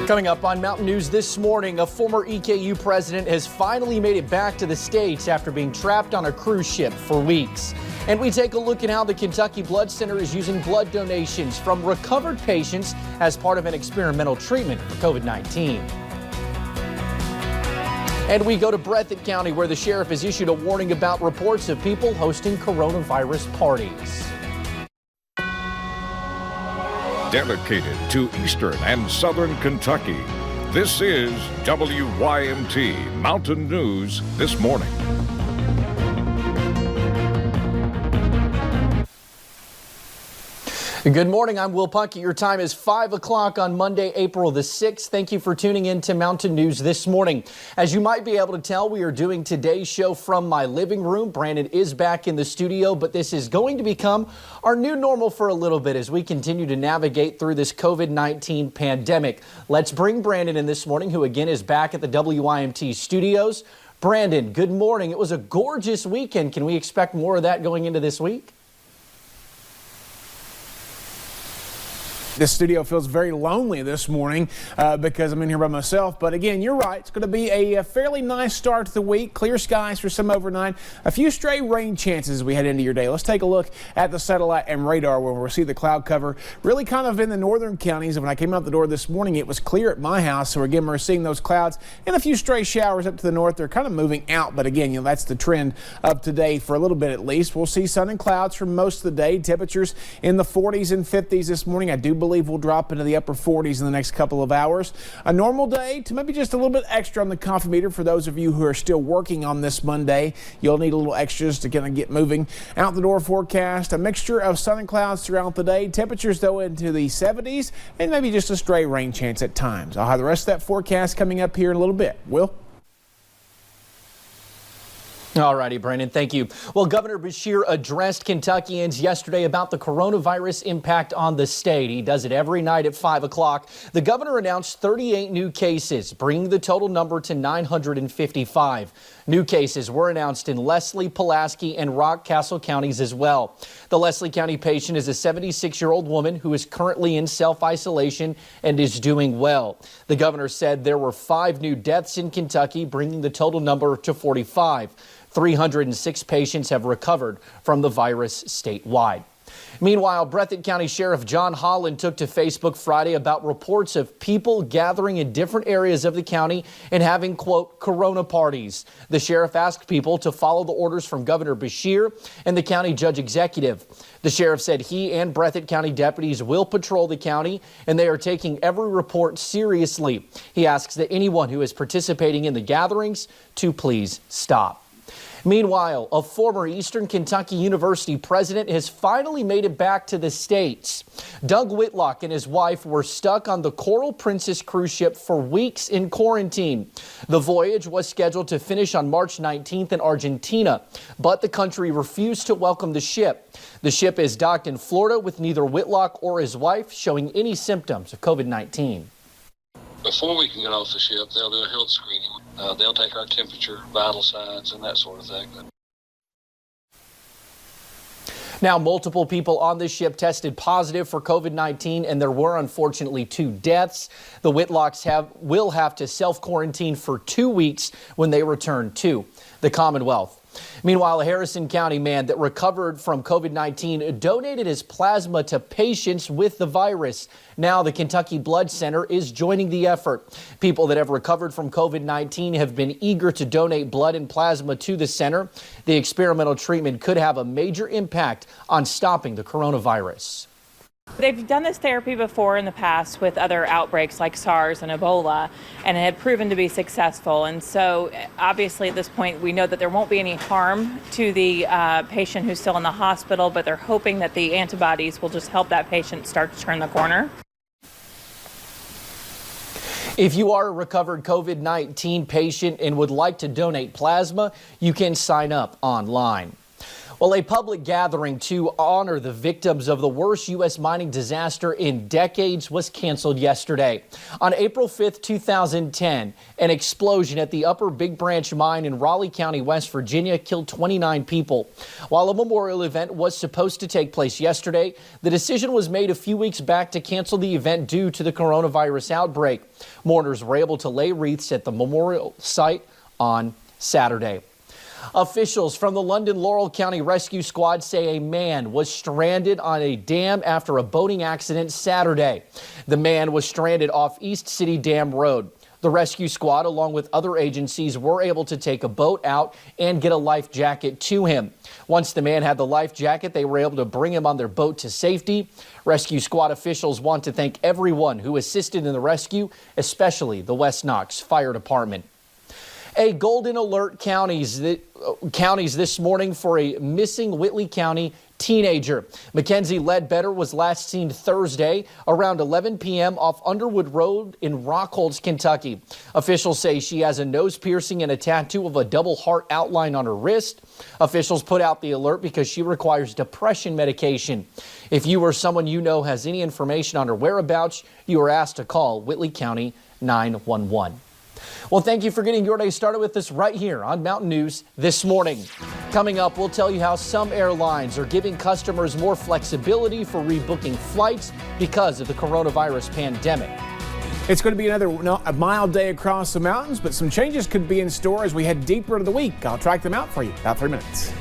Coming up on Mountain News this morning, a former EKU president has finally made it back to the States after being trapped on a cruise ship for weeks. And we take a look at how the Kentucky Blood Center is using blood donations from recovered patients as part of an experimental treatment for COVID-19. And we go to Breathitt County, where the sheriff has issued a warning about reports of people hosting coronavirus parties. Dedicated to Eastern and Southern Kentucky, this is WYMT Mountain News This Morning. Good morning, I'm Will Puckett. Your time is 5 o'clock on Monday, April the 6th. Thank you for tuning in to Mountain News This Morning. As you might be able to tell, we are doing today's show from my living room. Brandon is back in the studio, but this is going to become our new normal for a little bit as we continue to navigate through this COVID-19 pandemic. Let's bring Brandon in this morning, who again is back at the WYMT studios. Brandon, good morning. It was a gorgeous weekend. Can we expect more of that going into this week? This studio feels very lonely this morning because I'm in here by myself. But again, you're right. It's going to be a fairly nice start to the week. Clear skies for some overnight. A few stray rain chances as we head into your day. Let's take a look at the satellite and radar where we'll see the cloud cover really kind of in the northern counties. And when I came out the door this morning, it was clear at my house. So again, we're seeing those clouds and a few stray showers up to the north. They're kind of moving out. But again, that's the trend of today for a little bit at least. We'll see sun and clouds for most of the day. Temperatures in the 40s and 50s this morning. I do believe we'll drop into the upper 40s in the next couple of hours. A normal day to maybe just a little bit extra on the coffee meter for those of you who are still working on this Monday. You'll need a little extras to kind of get moving. Out the door forecast, a mixture of sun and clouds throughout the day. Temperatures though into the 70s and maybe just a stray rain chance at times. I'll have the rest of that forecast coming up here in a little bit. Will? All righty, Brandon, thank you. Well, Governor Beshear addressed Kentuckians yesterday about the coronavirus impact on the state. He does it every night at 5 o'clock. The governor announced 38 new cases, bringing the total number to 955. New cases were announced in Leslie, Pulaski, and Rockcastle counties as well. The Leslie County patient is a 76-year-old woman who is currently in self-isolation and is doing well. The governor said there were 5 new deaths in Kentucky, bringing the total number to 45. 306 patients have recovered from the virus statewide. Meanwhile, Breathitt County Sheriff John Holland took to Facebook Friday about reports of people gathering in different areas of the county and having, quote, corona parties. The sheriff asked people to follow the orders from Governor Beshear and the county judge executive. The sheriff said he and Breathitt County deputies will patrol the county and they are taking every report seriously. He asks that anyone who is participating in the gatherings to please stop. Meanwhile, a former Eastern Kentucky University president has finally made it back to the States. Doug Whitlock and his wife were stuck on the Coral Princess cruise ship for weeks in quarantine. The voyage was scheduled to finish on March 19th in Argentina, but the country refused to welcome the ship. The ship is docked in Florida with neither Whitlock or his wife showing any symptoms of COVID-19. Before we can get off the ship, they'll do a health screening. They'll take our temperature, vital signs, and that sort of thing. Now, multiple people on this ship tested positive for COVID-19, and there were unfortunately 2 deaths. The Whitlocks will have to self-quarantine for 2 weeks when they return to the Commonwealth. Meanwhile, a Harrison County man that recovered from COVID-19 donated his plasma to patients with the virus. Now the Kentucky Blood Center is joining the effort. People that have recovered from COVID-19 have been eager to donate blood and plasma to the center. The experimental treatment could have a major impact on stopping the coronavirus. They've done this therapy before in the past with other outbreaks like SARS and Ebola, and it had proven to be successful. And so obviously at this point we know that there won't be any harm to the patient who's still in the hospital, but they're hoping that the antibodies will just help that patient start to turn the corner. If you are a recovered COVID-19 patient and would like to donate plasma, you can sign up online. Well, a public gathering to honor the victims of the worst U.S. mining disaster in decades was canceled yesterday. On April 5th, 2010, an explosion at the Upper Big Branch mine in Raleigh County, West Virginia, killed 29 people. While a memorial event was supposed to take place yesterday, the decision was made a few weeks back to cancel the event due to the coronavirus outbreak. Mourners were able to lay wreaths at the memorial site on Saturday. Officials from the London Laurel County Rescue Squad say a man was stranded on a dam after a boating accident Saturday. The man was stranded off East City Dam Road. The rescue squad, along with other agencies, were able to take a boat out and get a life jacket to him. Once the man had the life jacket, they were able to bring him on their boat to safety. Rescue squad officials want to thank everyone who assisted in the rescue, especially the West Knox Fire Department. A golden alert counties this morning for a missing Whitley County teenager. Mackenzie Ledbetter was last seen Thursday around 11 p.m. off Underwood Road in Rockholds, Kentucky. Officials say she has a nose piercing and a tattoo of a double heart outline on her wrist. Officials put out the alert because she requires depression medication. If you or someone you know has any information on her whereabouts, you are asked to call Whitley County 911. Well, thank you for getting your day started with us right here on Mountain News this morning. Coming up, we'll tell you how some airlines are giving customers more flexibility for rebooking flights because of the coronavirus pandemic. It's going to be another mild day across the mountains, but some changes could be in store as we head deeper into the week. I'll track them out for you in about 3 minutes.